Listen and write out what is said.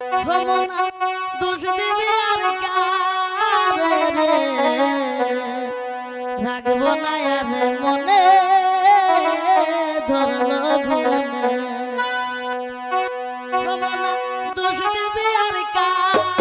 হমনা দোষ দিবি আর কারে রে, রাখব না আর মনে ধরল গুনে। হমনা দোষ দিবি আর কারে